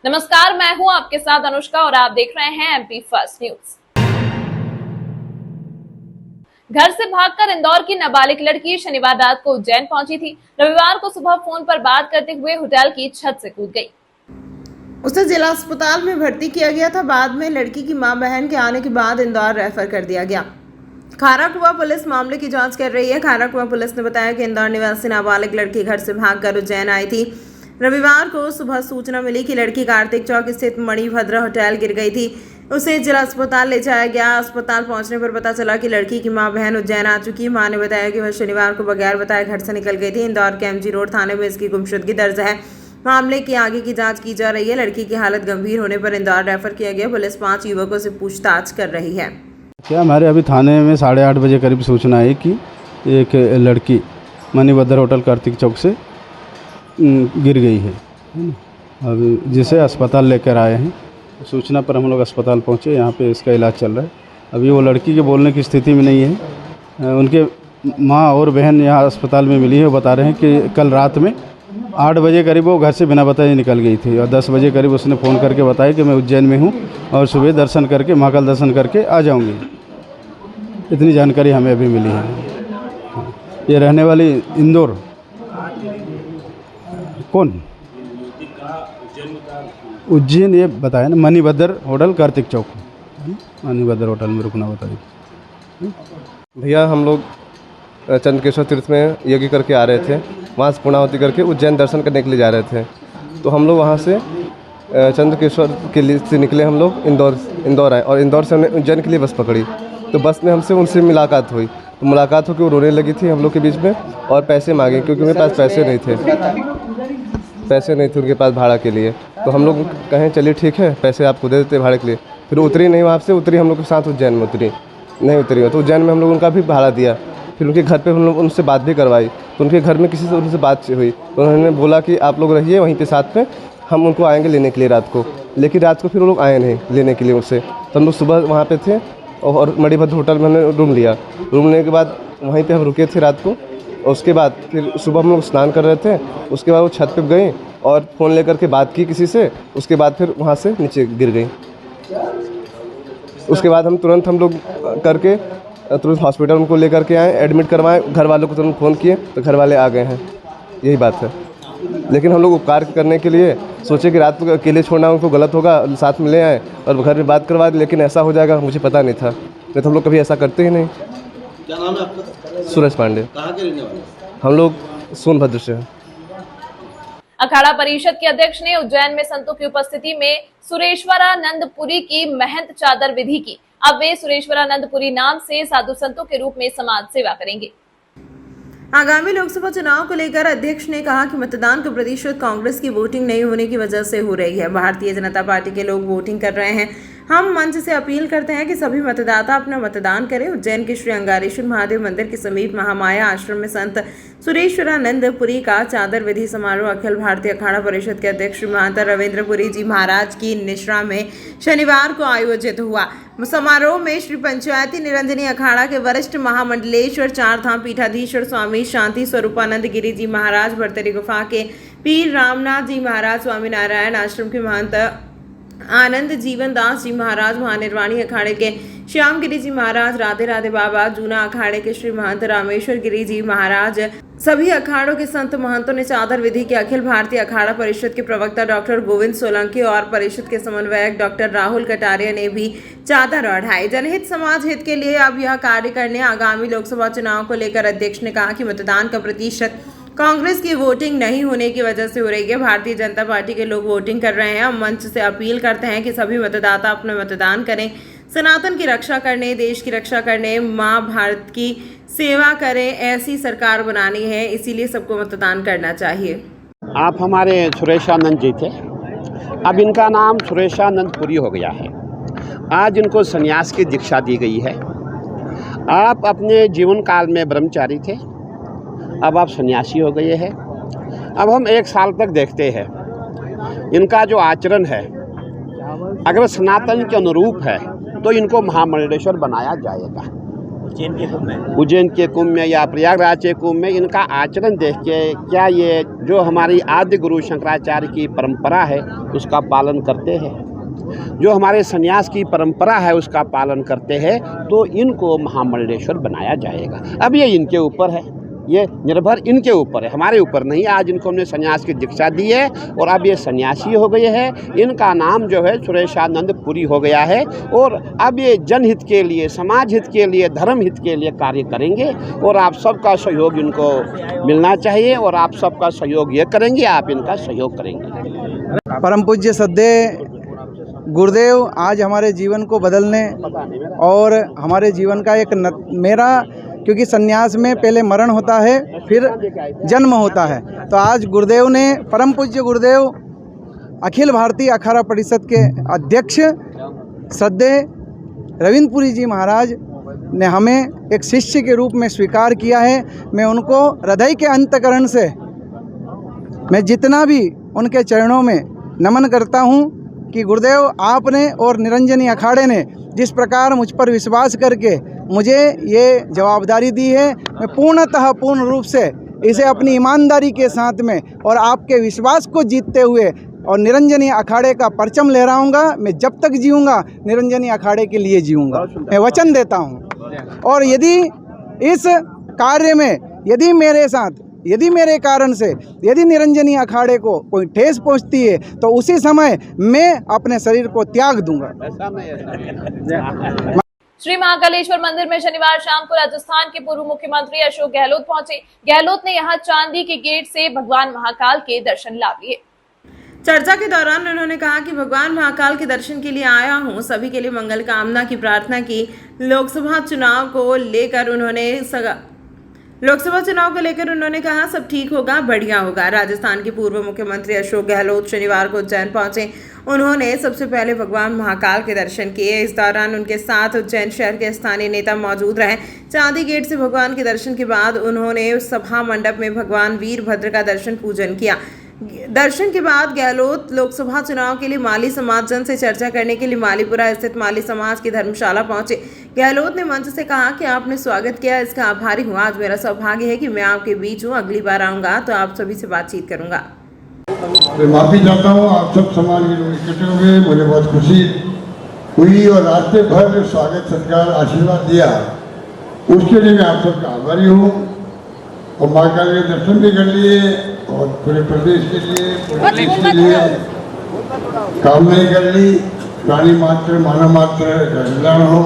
नमस्कार, मैं हूं आपके साथ अनुष्का और आप देख रहे हैं एमपी फर्स्ट न्यूज। घर से भागकर इंदौर की नाबालिग लड़की शनिवार रात को उज्जैन पहुंची थी। रविवार को सुबह फोन पर बात करते हुए होटल की छत से कूद गई। उसे जिला अस्पताल में भर्ती किया गया था। बाद में लड़की की मां बहन के आने के बाद इंदौर रेफर कर दिया गया। खाराकुआ पुलिस मामले की जांच कर रही है। खाराकुआ पुलिस ने बताया कि इंदौर निवासी नाबालिग लड़की घर से भागकर उज्जैन आई थी। रविवार को सुबह सूचना मिली कि लड़की कार्तिक चौक स्थित मणिभद्र होटल गिर गई थी। उसे जिला अस्पताल ले जाया गया। अस्पताल पहुंचने पर पता चला कि लड़की की मां बहन उज्जैन आ चुकी। मां ने बताया कि वह शनिवार को बगैर बताए घर से निकल गई थी। इंदौर के एमजी रोड थाने में इसकी गुमशुदगी दर्ज है। मामले की आगे की जांच की जा रही है। लड़की की हालत गंभीर होने पर इंदौर रेफर किया गया। पुलिस 5 युवकों से पूछताछ कर रही है। क्या हमारे अभी थाने में 8:30 बजे करीब सूचना आई कि एक लड़की मणिभद्र होटल कार्तिक चौक से गिर गई है ना। अब जिसे अस्पताल लेकर आए हैं। सूचना पर हम लोग अस्पताल पहुंचे। यहाँ पे इसका इलाज चल रहा है। अभी वो लड़की के बोलने की स्थिति में नहीं है। उनके माँ और बहन यहाँ अस्पताल में मिली है। वो बता रहे हैं कि कल रात में 8 बजे करीब वो घर से बिना बताए निकल गई थी और 10 बजे करीब उसने फ़ोन करके बताया कि मैं उज्जैन में हूँ और सुबह दर्शन करके महाकाल दर्शन करके आ जाऊँगी। इतनी जानकारी हमें अभी मिली है। ये रहने वाली इंदौर कौन उज्जैन ये बताया ना, मणिभद्र होटल कार्तिक चौक, मणिभद्र होटल में रुकना बताइए। भैया हम लोग चंद्रकेश्वर तीर्थ में यज्ञ करके आ रहे थे। वहाँ से पूर्णाहुति करके उज्जैन दर्शन करने के लिए जा रहे थे। तो हम लोग वहाँ से चंद्रकेश्वर के लिए से निकले। हम लोग इंदौर आए और इंदौर से हमने उज्जैन के लिए बस पकड़ी। तो बस में हमसे उनसे मुलाकात हुई। तो मुलाकात होकर वो रोने लगी थी हम लोग के बीच में और पैसे मांगे क्योंकि उनके पास पैसे नहीं थे उनके पास भाड़ा के लिए। तो हम लोग कहें चलिए ठीक है, पैसे आपको दे देते भाड़े के लिए। फिर उतरी नहीं, वहाँ से उतरी हम लोग के साथ उज्जैन में नहीं उतरी। तो उज्जैन में हम लोग उनका भी भाड़ा दिया। फिर उनके घर पे हम लोग उनसे बात भी करवाई। तो उनके घर में किसी से उनसे बात हुई तो उन्होंने बोला कि आप लोग रहिए वहीं पे साथ में, हम उनको आएंगे लेने के लिए रात को। लेकिन रात को फिर वो लोग आए नहीं लेने के लिए उससे। तो हम लोग सुबह वहाँ पे थे और मणिभद्र होटल में हमने रूम लिया। रूम लेने के बाद वहीं पे हम रुके थे रात को। और उसके बाद फिर सुबह हम लोग स्नान कर रहे थे। उसके बाद वो छत पे गई और फ़ोन लेकर के बात की किसी से। उसके बाद फिर वहाँ से नीचे गिर गई। उसके बाद हम लोग करके तुरंत हॉस्पिटल उनको लेकर के आए, एडमिट करवाएं। घर वालों को तुरंत फ़ोन किए तो घर वाले आ गए हैं। यही बात है। लेकिन हम लोग उपकार करने के लिए सोचे कि रात को अकेले छोड़ना उनको गलत होगा, साथ में ले आए और घर में बात करवा दें। लेकिन ऐसा हो जाएगा मुझे पता नहीं था। नहीं तो हम लोग कभी ऐसा करते ही नहीं। क्या नाम है आपका? सूरज पांडे। कहाँ के रहने वाले? हम लोग सोनभद्र से हैं। अखाड़ा परिषद के अध्यक्ष ने उज्जैन में संतों की उपस्थिति में सुरेश्वरानंदपुरी की महंत चादर विधि की। अब वे सुरेश्वरानंदपुरी नाम से साधु संतों के रूप में समाज सेवा करेंगे। आगामी लोकसभा चुनाव को लेकर अध्यक्ष ने कहा कि मतदान का प्रतिशत कांग्रेस की वोटिंग नहीं होने की वजह से हो रही है। भारतीय जनता पार्टी के लोग वोटिंग कर रहे हैं। हम मंच से अपील करते हैं कि सभी मतदाता अपना मतदान करें। उज्जैन के श्री अंगारेश्वर महादेव मंदिर के समीप महामाया आश्रम में संत सुरेश्वरानंदपुरी का चादर विधि समारोह अखिल भारतीय अखाड़ा परिषद के अध्यक्ष महंत रविंद्रपुरी जी महाराज की निश्रा में शनिवार को आयोजित हुआ। समारोह में श्री पंचायती निरंजनी अखाड़ा के वरिष्ठ महामंडलेश्वर चारधाम पीठाधीश्वर स्वामी शांति स्वरूपानंद गिरी जी महाराज, भरतरी गुफा के पीर रामनाथ जी महाराज, स्वामी नारायण आश्रम के महंत आनंद जीवन दास जी महाराज, महानिर्वाणी अखाड़े के श्याम गिरी जी महाराज, राधे राधे बाबा, जूना अखाड़े के श्री महंत रामेश्वर गिरी जी महाराज, सभी अखाड़ों के संत महंतों ने चादर विधि के अखिल भारतीय अखाड़ा परिषद के प्रवक्ता डॉक्टर गोविंद सोलंकी और परिषद के समन्वयक डॉक्टर राहुल कटारिया ने भी चादर ओढ़ाई। जनहित समाज हित के लिए अब यह कार्य करने आगामी लोकसभा चुनाव को लेकर अध्यक्ष ने कहा कि मतदान का प्रतिशत कांग्रेस की वोटिंग नहीं होने की वजह से हो रही है। भारतीय जनता पार्टी के लोग वोटिंग कर रहे हैं। हम मंच से अपील करते हैं कि सभी मतदाता अपना मतदान करें, सनातन की रक्षा करने, देश की रक्षा करने, माँ भारत की सेवा करें। ऐसी सरकार बनानी है, इसीलिए सबको मतदान करना चाहिए। आप हमारे सुरेशानंद जी थे, अब इनका नाम सुरेशानंदपुरी हो गया है। आज इनको संन्यास की दीक्षा दी गई है। आप अपने जीवन काल में ब्रह्मचारी थे, अब आप सन्यासी हो गए हैं। अब हम 1 साल तक देखते हैं इनका जो आचरण है, अगर सनातन के अनुरूप है तो इनको महामंडलेश्वर बनाया जाएगा। उज्जैन के कुंभ में या प्रयागराज के कुंभ में इनका आचरण देख के क्या ये जो हमारी आद्य गुरु शंकराचार्य की परंपरा है उसका पालन करते हैं, जो हमारे संन्यास की परंपरा है उसका पालन करते हैं, तो इनको महामंडलेश्वर बनाया जाएगा। अब ये इनके ऊपर है, ये निर्भर इनके ऊपर है, हमारे ऊपर नहीं। आज इनको हमने संन्यास की दीक्षा दी है और अब ये सन्यासी हो गए हैं। इनका नाम जो है सुरेशानंद पुरी हो गया है और अब ये जनहित के लिए, समाज हित के लिए, धर्म हित के लिए कार्य करेंगे और आप सबका सहयोग इनको मिलना चाहिए और आप सबका सहयोग ये करेंगे, आप इनका सहयोग करेंगे। परम पूज्य श्रद्धेय गुरुदेव आज हमारे जीवन को बदलने और हमारे जीवन का एक मेरा, क्योंकि सन्यास में पहले मरण होता है फिर जन्म होता है, तो आज गुरुदेव ने, परम पूज्य गुरुदेव अखिल भारतीय अखाड़ा परिषद के अध्यक्ष श्रद्धेय रविंद्रपुरी जी महाराज ने हमें एक शिष्य के रूप में स्वीकार किया है। मैं उनको हृदय के अंतकरण से मैं जितना भी उनके चरणों में नमन करता हूँ कि गुरुदेव आपने और निरंजनी अखाड़े ने जिस प्रकार मुझ पर विश्वास करके मुझे ये जवाबदारी दी है, मैं पूर्ण रूप से इसे अपनी ईमानदारी के साथ में और आपके विश्वास को जीतते हुए और निरंजनी अखाड़े का परचम लहराऊंगा। मैं जब तक जीऊँगा निरंजनी अखाड़े के लिए जीऊँगा, मैं वचन देता हूँ। और यदि इस कार्य में यदि मेरे कारण से यदि निरंजनी अखाड़े को कोई ठेस पहुंचती है तो उसी समय मैं अपने शरीर को त्याग दूंगा। श्री महाकालेश्वर मंदिर में शनिवार शाम को राजस्थान के पूर्व मुख्यमंत्री अशोक गहलोत पहुंचे। गहलोत ने यहां चांदी के गेट से भगवान महाकाल के दर्शन ला लिए। चर्चा के दौरान उन्होंने कहा कि भगवान महाकाल के दर्शन के लिए आया हूं, सभी के लिए मंगल कामना की प्रार्थना की। लोकसभा चुनाव को लेकर उन्होंने कहा सब ठीक होगा, बढ़िया होगा। राजस्थान के पूर्व मुख्यमंत्री अशोक गहलोत शनिवार को उज्जैन पहुंचे। उन्होंने सबसे पहले भगवान महाकाल के दर्शन किए। इस दौरान उनके साथ उज्जैन शहर के स्थानीय नेता मौजूद रहे। चांदी गेट से भगवान के दर्शन के बाद उन्होंने सभा मंडप में भगवान वीरभद्र का दर्शन पूजन किया। दर्शन के बाद गहलोत लोकसभा चुनाव के लिए माली समाजजन से चर्चा करने के लिए मालीपुरा स्थित माली समाज की धर्मशाला पहुंचे। गहलोत ने मंच से कहा कि आपने स्वागत किया, इसका आभारी हूं। आज मेरा सौभाग्य है कि मैं आपके बीच हूं। अगली बार आऊंगा तो आप सभी से बातचीत करूंगा। मैं माफी चाहता हूँ, आप सब समाज के लोग इकट्ठे हुए, मुझे बहुत खुशी हुई और रास्ते भर स्वागत सत्कार आशीर्वाद दिया, उसके लिए मैं आप सबका आभारी हूँ। और माँ काली के दर्शन भी कर लिए और पूरे प्रदेश के लिए, पूरे देश के लिए कामनाएं कर ली। प्राणी मात्र, मानव मात्र का कल्याण हो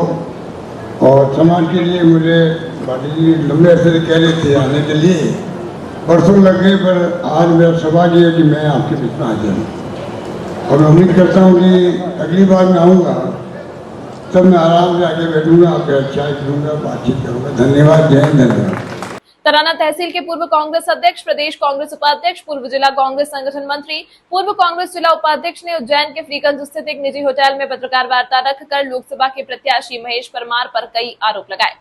और समाज के लिए मुझे पार्टी जी लंबे अरसे से कह रहे थे आने के लिए, परसों लग गए, पर आज मेरा सौभाग्य है कि मैं आपके बीच में हाजिर हूँ। और मैं उम्मीद करता हूँ कि अगली बार मैं आऊँगा तब मैं आराम से आके बैठूँगा, आपके चाय पीऊँगा, बातचीत करूँगा। धन्यवाद, जय हिंद, धन्यवाद। तराना तहसील के पूर्व कांग्रेस अध्यक्ष, प्रदेश कांग्रेस उपाध्यक्ष, पूर्व जिला कांग्रेस संगठन मंत्री, पूर्व कांग्रेस जिला उपाध्यक्ष ने उज्जैन के फ्रीगंज स्थित एक निजी होटल में पत्रकार वार्ता रखकर लोकसभा के प्रत्याशी महेश परमार पर कई आरोप लगाए।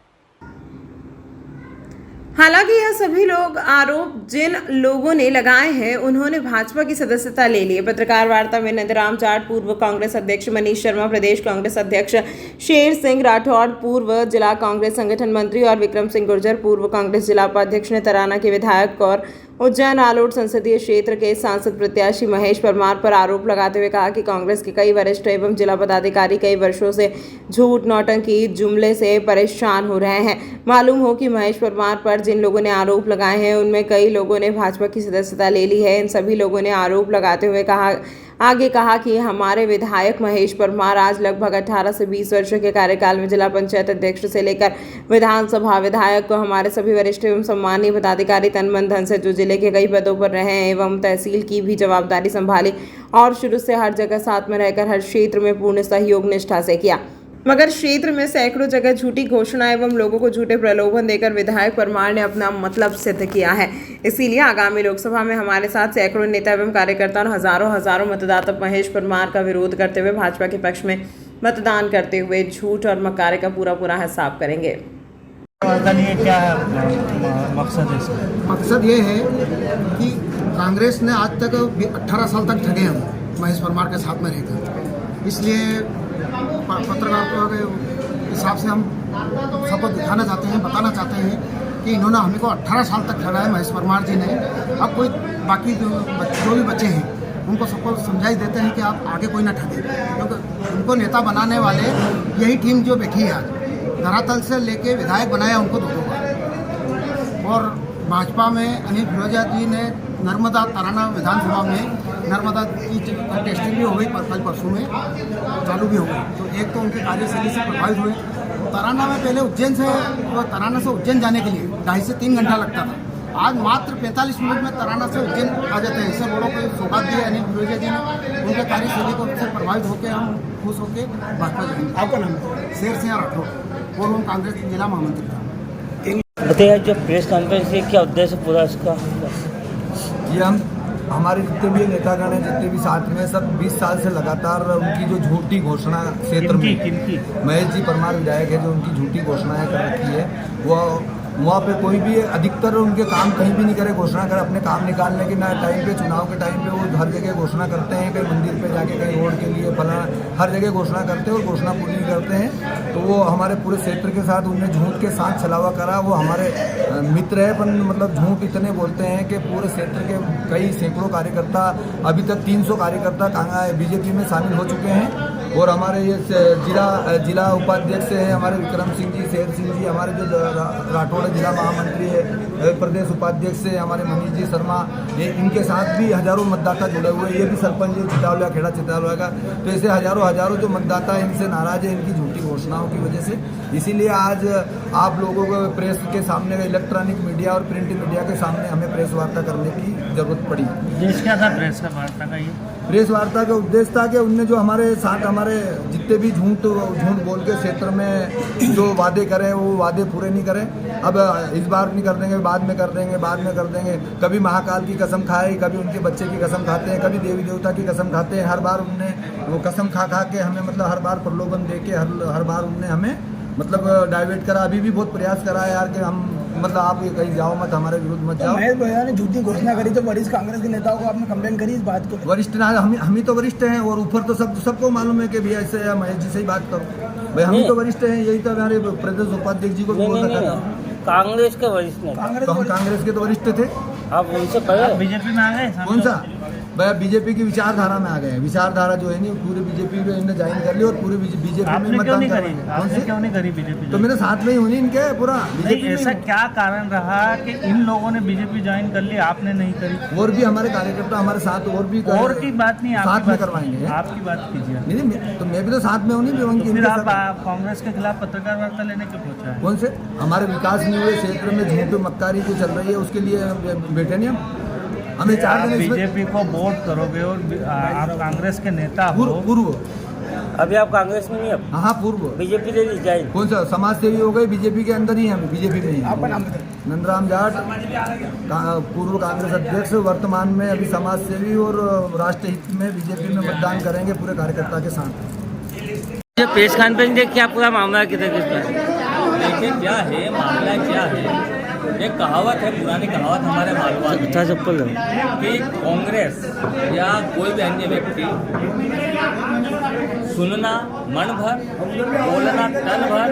हालांकि यह सभी लोग आरोप जिन लोगों ने लगाए हैं उन्होंने भाजपा की सदस्यता ले ली है। पत्रकार वार्ता में नंदराम जाट, पूर्व कांग्रेस अध्यक्ष मनीष शर्मा, प्रदेश कांग्रेस अध्यक्ष शेर सिंह राठौड़, पूर्व जिला कांग्रेस संगठन मंत्री और विक्रम सिंह गुर्जर, पूर्व कांग्रेस जिला उपाध्यक्ष ने तराना के विधायक और उज्जैन आलोट संसदीय क्षेत्र के सांसद प्रत्याशी महेश परमार पर आरोप लगाते हुए कहा कि कांग्रेस के कई वरिष्ठ एवं जिला पदाधिकारी कई वर्षों से झूठ, नौटंकी, जुमले से परेशान हो रहे हैं। मालूम हो कि महेश परमार पर जिन लोगों ने आरोप लगाए हैं उनमें कई लोगों ने भाजपा की सदस्यता ले ली है। इन सभी लोगों ने आरोप लगाते हुए आगे कहा कि हमारे विधायक महेश परमार आज लगभग 18 से 20 वर्षों के कार्यकाल में जिला पंचायत अध्यक्ष से लेकर विधानसभा विधायक को हमारे सभी वरिष्ठ एवं सम्मानीय पदाधिकारी तन मन धन से जो जिले के कई पदों पर रहे हैं एवं तहसील की भी जवाबदारी संभाली और शुरू से हर जगह साथ में रहकर हर क्षेत्र में पूर्ण सहयोग निष्ठा से किया, मगर क्षेत्र में सैकड़ों जगह झूठी घोषणा एवं लोगों को झूठे प्रलोभन देकर विधायक परमार ने अपना मतलब सिद्ध किया है। इसीलिए आगामी लोकसभा में हमारे साथ सैकड़ों नेता एवं कार्यकर्ता और हजारों मतदाता महेश परमार का विरोध करते हुए भाजपा के पक्ष में मतदान करते हुए झूठ और मक्कारी का पूरा हिसाब करेंगे। क्या मकसद है? मकसद ये है कि कांग्रेस ने आज तक 18 साल तक ठगे हम महेश परमार के साथ में रहकर, इसलिए पत्रकार के हिसाब से हम सबको दिखाना चाहते हैं, बताना चाहते हैं कि इन्होंने हमको 18 साल तक ठगाया महेश परमार जी ने। अब कोई बाकी जो भी बच्चे हैं उनको सबको समझाई देते हैं कि आप आगे कोई ना ठगे, क्योंकि उनको नेता बनाने वाले यही टीम जो बैठी है आज, धरातल से लेके विधायक बनाया उनको दो बार। और भाजपा में अनिल फिरोजिया जी ने नर्मदा तराना विधानसभा में नर्मदा की टेस्टिंग भी हो गई, कल परसों में चालू भी हो गई। तो एक तो उनके कार्यशैली से प्रभावित हुए। तराना में पहले उज्जैन से तराना से उज्जैन जाने के लिए 2.5 से 3 घंटा लगता था, आज मात्र 45 मिनट में तराना से उज्जैन आ जाते हैं। इससे बड़ों को सौगात दी अनिल फिरोजिया जी ने, उनके कार्यशैली को से प्रभावित होकर हम खुश होकर भाजपा जाएंगे। आपका नाम है? शेर सिंह राठौर, पूर्व कांग्रेस जिला महामंत्री था। बताइए, जो प्रेस कॉन्फ्रेंस है क्या उद्देश्य पूरा इसका? ये हमारे जितने भी नेतागण हैं, जितने भी साथ में, सब 20 साल से लगातार उनकी जो झूठी घोषणा क्षेत्र में महेश जी परमार विधायक है, जो उनकी झूठी घोषणाएं कर रखी है, वो वहाँ पे कोई भी अधिकतर उनके काम कहीं भी नहीं करे, घोषणा करे अपने काम निकालने के ना टाइम पे, चुनाव के टाइम पे वो हर जगह घोषणा करते हैं, कहीं मंदिर पे जाके, कहीं रोड के लिए फलाना, हर जगह घोषणा करते हैं और घोषणा पूरी नहीं करते हैं। तो वो हमारे पूरे क्षेत्र के साथ उनने झूठ के साथ छलावा करा। वो हमारे मित्र है, पर मतलब झूठ इतने बोलते हैं कि पूरे क्षेत्र के कई सैकड़ों कार्यकर्ता, अभी तक 300 कार्यकर्ता बीजेपी में शामिल हो चुके हैं। और हमारे ये जिला उपाध्यक्ष है हमारे विक्रम सिंह जी, शेर सिंह जी, हमारे जो राठौड़ जिला महामंत्री है, प्रदेश उपाध्यक्ष है हमारे मनीष जी शर्मा, ये इनके साथ भी हजारों मतदाता जुड़े हुए हैं। ये भी सरपंच है चितावलिया, खेड़ा चितावलिया का। तो ऐसे हजारों जो मतदाता है इनसे नाराज है, इनकी झूठी घोषणाओं की वजह से। इसीलिए आज आप लोगों को प्रेस के सामने, इलेक्ट्रॉनिक मीडिया और प्रिंट मीडिया के सामने हमें प्रेस वार्ता करने की जरूरत पड़ी। उद्देश्य क्या था प्रेस का वार्ता का? ये प्रेस वार्ता का उद्देश्य था कि उनने जो हमारे साथ हमारे जितने भी झूठ बोल के क्षेत्र में जो वादे करें वो वादे पूरे नहीं करें। अब इस बार नहीं कर देंगे, बाद में कर देंगे। कभी महाकाल की कसम खाई, कभी उनके बच्चे की कसम खाते हैं, कभी देवी देवता की कसम खाते हैं। हर बार उनने वो कसम खा के हमें मतलब हर बार प्रलोभन दे के हर बार उनने हमें मतलब डाइवर्ट करा। अभी भी बहुत प्रयास करा है यार कि हम मतलब आप ये कहीं जाओ मत, हमारे विरुद्ध मत जाओ। महेश भैया ने झूठी घोषणा करी तो वरिष्ठ कांग्रेस के नेताओं को आपने कंप्लेन करी इस बात को? वरिष्ठ ना, हम ही तो वरिष्ठ हैं और ऊपर तो सबको मालूम है कि भैया ऐसे महेश जी से ही बात करो भाई, हम ही तो वरिष्ठ हैं। यही तो हमारे प्रदेश उपाध्यक्ष जी को भी बोल रखा था। कांग्रेस के वरिष्ठ ने, तो हम कांग्रेस के तो वरिष्ठ थे। आप उनसे पहले बीजेपी में आ गए? कौन सा भैया? बीजेपी की विचारधारा में आ गए। विचारधारा जो है नहीं पूरी बीजेपी में इन्हें ज्वाइन कर ली और पूरी बीजेपी में मतदान करेंगे। क्यों नहीं करी बीजेपी? तो मेरे साथ में ही होनी इनके पूरा बीजेपी। ऐसा क्या कारण रहा कि इन लोगों ने बीजेपी ज्वाइन कर ली, आपने नहीं करी? और भी हमारे कार्यकर्ता हमारे साथ और भी और की बात नहीं, साथ में करवाएंगे। आपकी बात कीजिए। नहीं तो मैं भी तो साथ में होनी भी। फिर आप कांग्रेस के खिलाफ पत्रकार वार्ता लेने क्यों पहुंचा है? कौन से? हमारे विकास नहीं हुए क्षेत्र में झूठ मक्कारी जो चल रही है उसके लिए बैठे नहीं हमें 4 दिन। बीजेपी को वोट करोगे और आप कांग्रेस के नेता हो? पूर्व अभी आप कांग्रेस में नहीं? अब हाँ पूर्व बीजेपी ले ली जाए। कौन सा? समाज सेवी हो गए, बीजेपी के अंदर ही हम बीजेपी में ही। आपका नाम बताइए? नंदराम जाट, पूर्व कांग्रेस अध्यक्ष, वर्तमान में अभी समाज सेवी और राष्ट्र हित में बीजेपी में मतदान करेंगे पूरे कार्यकर्ता के साथ। प्रेस कॉन्फ्रेंस देख के आप पूरा मामला किधर देखिए क्या है, मामला क्या है। एक कहावत है, पुरानी कहावत हमारे मालूम कि कांग्रेस या कोई भी अन्य व्यक्ति सुनना मन भर, बोलना तन भर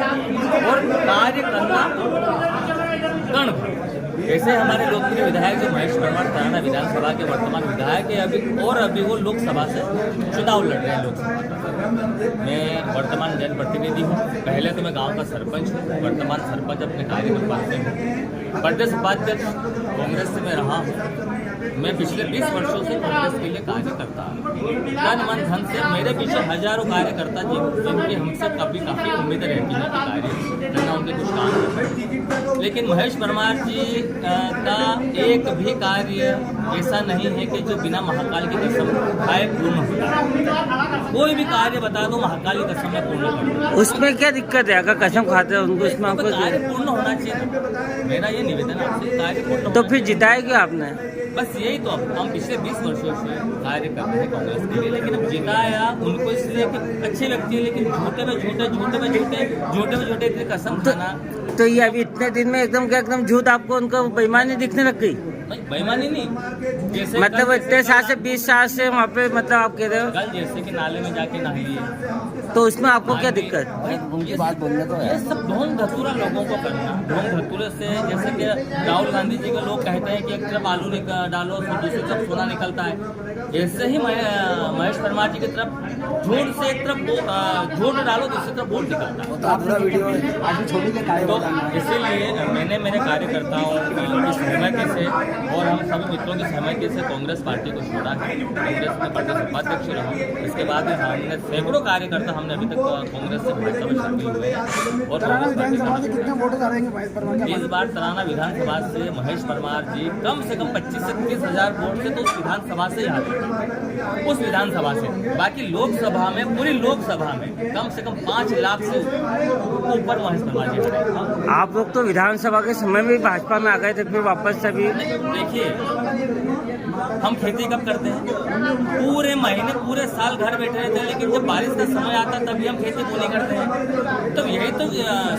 और कार्य करना कण भर। ऐसे हमारे लोकप्रिय विधायक जो महेश परमार तराना विधानसभा के वर्तमान विधायक है, अभी वो लोकसभा से चुनाव लड़ रहे हैं। लोकसभा मैं वर्तमान जनप्रतिनिधि हूँ। पहले तो मैं गांव का सरपंच हूँ, वर्तमान सरपंच अपने कार्य में हूँ। प्रदेश उपाध्यक्ष कांग्रेस से मैं रहा हूँ। मैं पिछले 20 वर्षों से कांग्रेस के लिए कार्य करता हूँ। तन मन धन से मेरे पीछे हजारों कार्यकर्ता जिनकी हमसे काफ़ी उम्मीदें रहती हैं कि कार्य करना, उनके कुछ काम। लेकिन महेश परमार जी का एक भी कार्य ऐसा नहीं है कि जो बिना महाकाल की कसम खाए पूर्ण हो। कोई भी कार्य बता दो महाकाल की कसम में पूर्ण कर दो। उसमें क्या दिक्कत है? अगर कसम खाते हैं उनको, इसमें आपको कार्य पूर्ण होना चाहिए। मेरा ये निवेदन आपसे, कार्य पूर्ण। तो फिर जिताया क्यों आपने? बस यही तो, हम पिछले 20 वर्षों से कार्य कर रहे हैं कांग्रेस के लिए, लेकिन अब जिताया उनको इसलिए कि अच्छे व्यक्ति है, लेकिन झूठे में झूठे इतनी कसम खाना। तो ये अभी इतने दिन में एकदम झूठ आपको उनका बेईमानी दिखने लग गई? नहीं बेईमानी नहीं, जैसे मतलब इतने साल से 20 साल से वहाँ पे मतलब आप कह रहे हो कल जैसे कि नाले में जाके नहा लिए, तो उसमें आपको क्या दिक्कत? उनकी बात बोलने तो ये सब ढोंग धतूरा लोगों को करना, ढोंग धतूरे से जैसे कि राहुल गांधी जी के लोग कहते हैं कि एक तरफ आलू डालो तो दूसरी तरफ सोना निकलता है, ऐसे ही महेश परमार जी की तरफ झूठ से एक तरफ झूठ डालो दूसरी तरफ वोट निकलता है। तो इसीलिए मैंने मेरे कार्यकर्ताओं की सहमति से और हम सभी मित्रों की सहमति से कांग्रेस पार्टी को छोड़ा है, कांग्रेस में प्रदेश उपाध्यक्ष रहा। इसके बाद हमने सैकड़ों कार्यकर्ता हमने अभी तक कांग्रेस से भाजपा में शामिल हुए हैं और इस बार तराना विधानसभा से महेश परमार जी कम से कम 25 से 30 हजार वोट से तो उस विधानसभा से हारे, उस विधानसभा से। बाकी लोकसभा में, पूरी लोकसभा में कम से कम 5 लाख से ऊपर महेश परमार जी हारे। आप लोग तो विधानसभा के समय में भाजपा में आ गए थे, फिर वापस से भी देखिए हम खेती कब करते हैं, पूरे महीने पूरे साल घर बैठे रहते हैं, लेकिन जब बारिश का समय आता है तभी हम खेती बोनी करते हैं। तो यही तो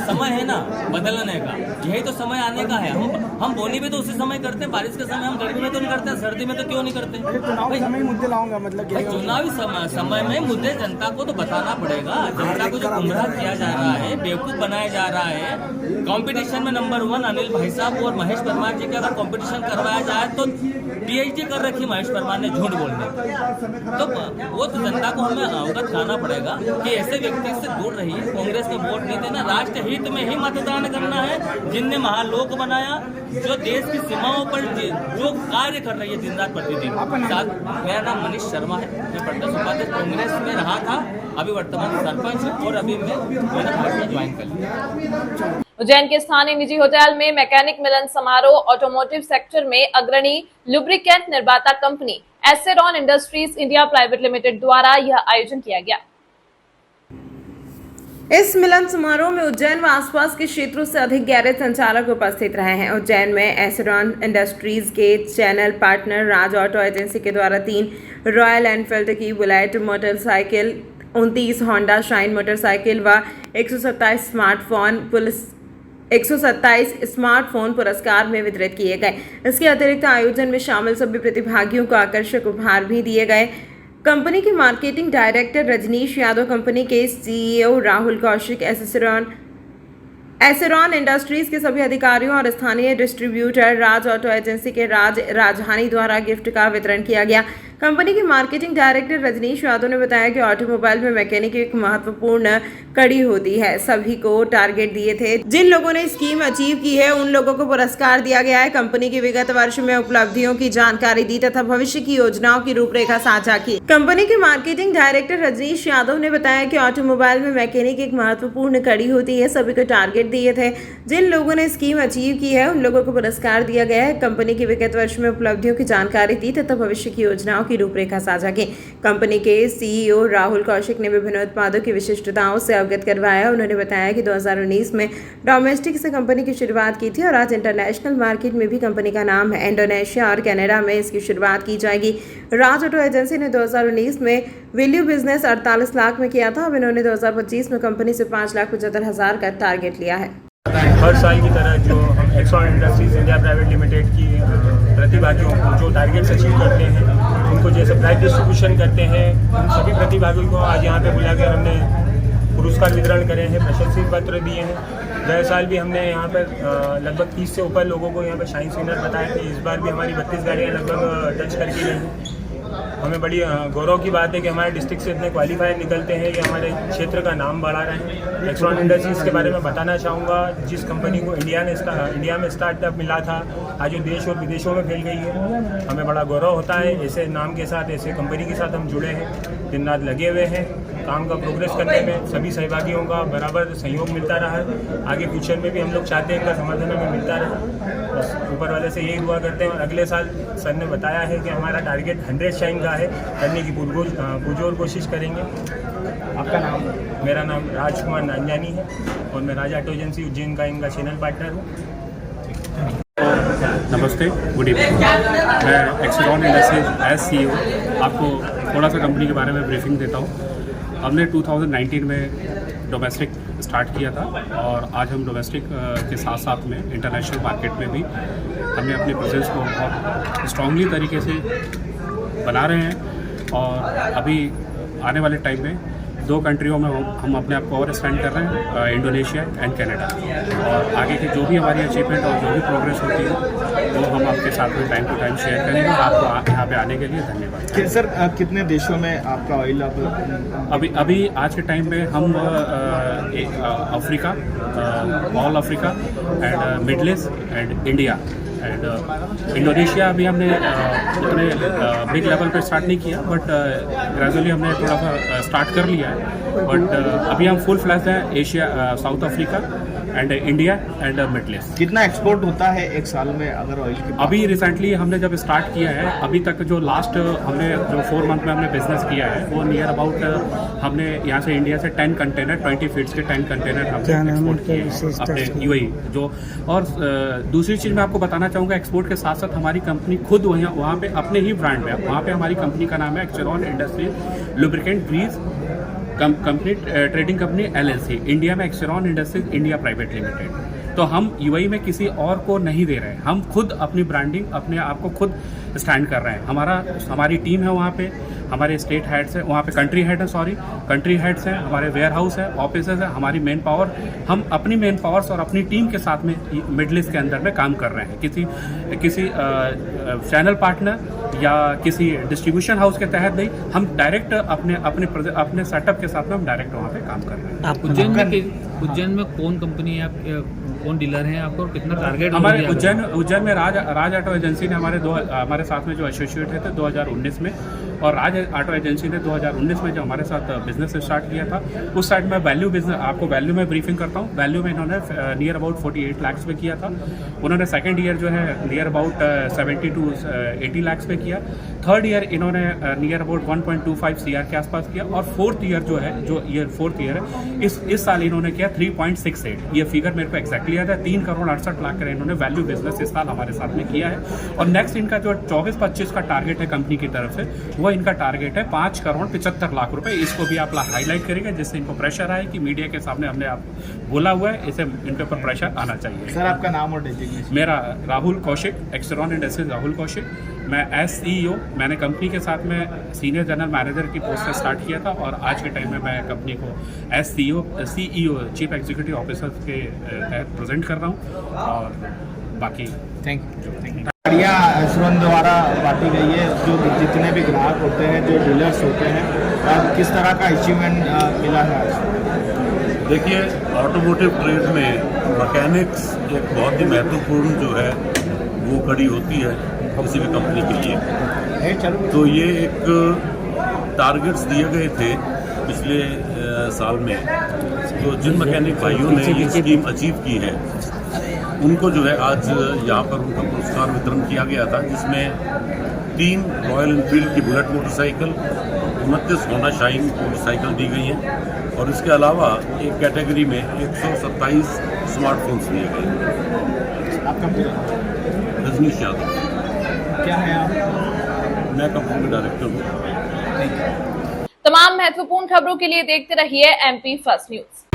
समय है ना बदलने का, यही तो समय आने का है। हम बोनी भी तो उसी समय करते हैं, बारिश के समय हम गर्मी में तो नहीं करते, सर्दी में तो क्यों नहीं करते? मुद्दे लाऊंगा मतलब चुनावी समय में मुद्दे जनता को तो बताना पड़ेगा। जनता को जो गुमराह किया जा रहा है, बेवकूफ बनाया जा रहा है, कंपटीशन में नंबर 1 अनिल भाई साहब और महेश परमार जी का अगर कंपटीशन करवाया जाए तो PhD कर रखी महेश परमार ने झूठ बोलने, तो वो तो जनता को हमें अवगत कराना पड़ेगा कि ऐसे व्यक्ति से दूर रहिए, कांग्रेस में वोट नहीं देना, राष्ट्र हित में ही मतदान करना है। जिनने महालोक बनाया, जो देश की सीमाओं पर जो कार्य कर रही है दिन रात प्रतिदिन। मेरा नाम मनीष शर्मा है, मैं प्रदेश उपाध्यक्ष कांग्रेस में रहा था, अभी वर्तमान सरपंच और अभी मैंने भाजपा ज्वाइन कर लिया। उज्जैन के स्थानीय निजी होटल में मैकेनिक मिलन समारोह ऑटोमोटिव सेक्टर में अग्रणी लुब्रिकेंट निर्माता company Aceron industries India private limited द्वारा यह आयोजन किया गया। इस मिलन समारोह में उज्जैन व आसपास के क्षेत्रों से अधिक गैरेज संचालक उपस्थित रहे हैं। उज्जैन में एसेरॉन इंडस्ट्रीज के चैनल पार्टनर राज ऑटो एजेंसी के द्वारा 3 रॉयल एनफील्ड की bullet motorcycle, 29 Honda Shine motorcycle व 127 स्मार्टफोन पुरस्कार में वितरित किए गए। इसके अतिरिक्त आयोजन में शामिल सभी प्रतिभागियों को आकर्षक उपहार भी दिए गए। कंपनी के marketing director Rajneesh Yadav, company के CEO राहुल कौशिक, एसेरॉन इंडस्ट्रीज के सभी अधिकारियों और स्थानीय डिस्ट्रीब्यूटर राज ऑटो एजेंसी के राजधानी द्वारा गिफ्ट का वितरण किया गया। कंपनी के मार्केटिंग डायरेक्टर रजनीश यादव ने बताया कि ऑटोमोबाइल में मैकेनिक एक महत्वपूर्ण कड़ी होती है। सभी को टारगेट दिए थे। जिन लोगों ने स्कीम अचीव की है उन लोगों को पुरस्कार दिया गया है। कंपनी की विगत वर्ष में उपलब्धियों की जानकारी दी तथा भविष्य की योजनाओं की रूपरेखा साझा की। कंपनी के मार्केटिंग डायरेक्टर रजनीश यादव ने बताया कि ऑटोमोबाइल में मैकेनिक एक महत्वपूर्ण कड़ी होती है। सभी को टारगेट दिए थे। जिन लोगों ने स्कीम अचीव की है उन लोगों को पुरस्कार दिया गया है। कंपनी की विगत वर्ष में उपलब्धियों की जानकारी दी तथा भविष्य की योजनाओं की रूपरेखा साझा की। कंपनी के CEO राहुल कौशिक ने विभिन्न उत्पादों की विशिष्टताओं से अवगत करवाया। उन्होंने बताया कि 2019 में डोमेस्टिक से कंपनी की शुरुआत की थी और आज इंटरनेशनल मार्केट में भी कंपनी का नाम है। इंडोनेशिया और कनाडा में इसकी शुरुआत की जाएगी। राज ऑटो एजेंसी ने 2019 में वैल्यू बिजनेस 48 लाख में किया था। अब इन्होंने 2025 में कंपनी से 5,75,000 का टारगेट लिया है। हर साल की तरह जो हम एसेरॉन इंडस्ट्रीज इंडिया प्राइवेट लिमिटेड की प्रतिभागियों को जो टारगेट्स अचीव करते हैं उनको जैसे प्राइज डिस्ट्रीब्यूशन करते हैं, उन सभी प्रतिभागियों को आज यहाँ पे बुलाकर हमने पुरस्कार वितरण करे हैं, प्रशस्ति पत्र दिए हैं। गए साल भी हमने यहाँ पर लगभग 30 से ऊपर लोगों को यहाँ पर शाइन विनर बताया कि इस बार भी हमारी 32 गाड़ियाँ लगभग टच करके गई। हमें बड़ी गौरव की बात है कि हमारे डिस्ट्रिक्ट से इतने क्वालिफायर निकलते हैं, ये हमारे क्षेत्र का नाम बढ़ा रहे हैं। एसेरॉन इंडस्ट्रीज़ के बारे में बताना चाहूँगा, जिस कंपनी को इंडिया में स्टार्टअप मिला था, आज वो देश और विदेशों में फैल गई है। हमें बड़ा गौरव होता है ऐसे नाम के साथ, ऐसे कंपनी के साथ हम जुड़े हैं, दिन रात लगे हुए हैं। काम का प्रोग्रेस करने में सभी सहभागियों का बराबर सहयोग मिलता रहा है। आगे फ्यूचर में भी हम लोग चाहते हैं इनका समर्थन हमें मिलता रहे। बस ऊपर वाले से यही दुआ करते हैं। और अगले साल सर ने बताया है कि हमारा टारगेट 100 शाइन का है, करने की पुरजोर कोशिश करेंगे। आपका नाम? मेरा नाम राजकुमार नांजानी है और मैं राज ऑटो एजेंसी उज्जैन का इनका चैनल पार्टनर हूँ। नमस्ते, गुड इवनिंग। मैं एसेरॉन इंडस्ट्रीज एज CEO आपको थोड़ा सा कंपनी के बारे में ब्रीफिंग देता हूँ। हमने 2019 में डोमेस्टिक स्टार्ट किया था और आज हम डोमेस्टिक के साथ साथ में इंटरनेशनल मार्केट में भी हमने अपने प्रेजेंस को बहुत स्ट्रांगली तरीके से बना रहे हैं और अभी आने वाले टाइम में 2 कंट्रियों में हम अपने आप को और एक्सपेंड कर रहे हैं, इंडोनेशिया एंड कनाडा। और आगे की जो भी हमारी अचीवमेंट और जो भी प्रोग्रेस होती है वो हम आपके साथ में टाइम टू टाइम शेयर करेंगे। आपको यहाँ पे आने के लिए धन्यवाद। सर कितने देशों में आपका ऑयल अभी आज के टाइम में हम Africa, all Africa and middle east and India and Indonesia अभी हमने उतने बिग लेवल पे स्टार्ट नहीं किया, बट ग्रेजुअली हमने थोड़ा सा स्टार्ट कर लिया है। बट अभी हम फुल फ्लैश हैं Asia, south Africa and India and middle east. कितना एक्सपोर्ट होता है एक साल में अगर ऑयल की? अभी रिसेंटली हमने जब स्टार्ट किया है, अभी तक जो लास्ट हमने जो 4 मंथ में हमने बिजनेस किया है वो नियर अबाउट हमने यहाँ से इंडिया से 10 कंटेनर 20 फीट्स के 10 कंटेनर हमने एक्सपोर्ट किए अपने यूएई जो। और दूसरी चीज़ मैं आपको बताना चाहूँगा, एक्सपोर्ट के साथ साथ हमारी कंपनी खुद वहाँ पे अपने ही ब्रांड में, वहाँ पे हमारी कंपनी का नाम है Exeron industries lubricant grease company trading company LLC, India में Exeron industries India private limited. तो हम यूएई में किसी और को नहीं दे रहे हैं, हम खुद अपनी ब्रांडिंग अपने आप को खुद स्टैंड कर रहे हैं। हमारी टीम है वहाँ पे, हमारे स्टेट हेड्स हैं वहाँ पे, कंट्री हेड्स हैं, हमारे वेयर हाउस है, ऑफिसेज है, हमारी मैन पावर, हम अपनी मैन पावर्स और अपनी टीम के साथ में मिडल ईस्ट के अंदर में काम कर रहे हैं। किसी चैनल पार्टनर या किसी डिस्ट्रीब्यूशन हाउस के तहत नहीं, हम डायरेक्ट अपने सेटअप के साथ में हम डायरेक्ट वहाँ पे काम कर रहे हैं। उज्जैन में कौन कंपनी है आप, कौन डीलर हैं आपको, और कितना टारगेट? हमारे उज्जैन में राज ऑटो एजेंसी ने हमारे साथ में जो एसोसिएट है थे 2019 में, और राज ऑटो एजेंसी ने 2019 में जो हमारे साथ बिजनेस स्टार्ट किया था, उस साइड में वैल्यू बिजनेस, आपको वैल्यू में ब्रीफिंग करता हूँ। वैल्यू में इन्होंने नियर अबाउट 48 लाख पे किया था। उन्होंने सेकंड ईयर जो है नियर अबाउट 70 to 80 लाख पे किया। थर्ड ईयर इन्होंने नियर अबाउट 1.25 CR के आसपास किया। और फोर्थ ईयर जो है, फोर्थ ईयर है, इस साल इन्होंने किया 3.68। ये फिगर मेरे को एक्जैक्टली याद है। 3 करोड़ 68 लाख का इन्होंने वैल्यू बिजनेस इस साल हमारे साथ में किया है। और नेक्स्ट इनका जो 24-25 का टारगेट है कंपनी की तरफ से, वो इनका टारगेट है 5 करोड़ 75 लाख रुपए। इसको भी आप हाईलाइट करेंगे जिससे इनको प्रेशर आए कि मीडिया के सामने हमने आप बोला हुआ है, इसे इनके ऊपर प्रेशर आना चाहिए। सर आपका नाम और डेजिग्नेशन? मेरा राहुल कौशिक, एक्सेरॉन इंडस्ट्रीज राहुल कौशिक। मैं CEO, मैंने कंपनी के साथ में सीनियर जनरल मैनेजर की पोस्ट से स्टार्ट किया था, और आज के टाइम में मैं कंपनी को CEO चीफ एग्जीक्यूटिव ऑफिसर के तहत प्रेजेंट कर रहा हूँ। और बाकी थैंक यू। गाड़ियाँ एक्सेरॉन द्वारा बांटी गई है, जो जितने भी ग्राहक होते हैं, जो डीलर्स होते हैं, और किस तरह का अचीवमेंट मिला है? देखिए, ऑटोमोटिव ट्रेड में मैकेनिक्स एक बहुत ही महत्वपूर्ण जो है वो कड़ी होती है किसी भी कंपनी के लिए। तो ये एक टारगेट्स दिए गए थे पिछले साल में, तो जिन मैकेनिक भाइयों ने ये स्कीम अचीव की है उनको जो है आज यहाँ पर उनका पुरस्कार वितरण किया गया था, जिसमें 3 रॉयल एनफील्ड की bullet motorcycle, 29 Honda Shine motorcycle दी गई हैं, और इसके अलावा एक कैटेगरी में 127 स्मार्टफोन्स दिए गए। रजनीश यादव। क्या है आप? मैं कंपनी में डायरेक्टर हूँ। तमाम महत्वपूर्ण खबरों के लिए देखते रहिए MP फर्स्ट न्यूज।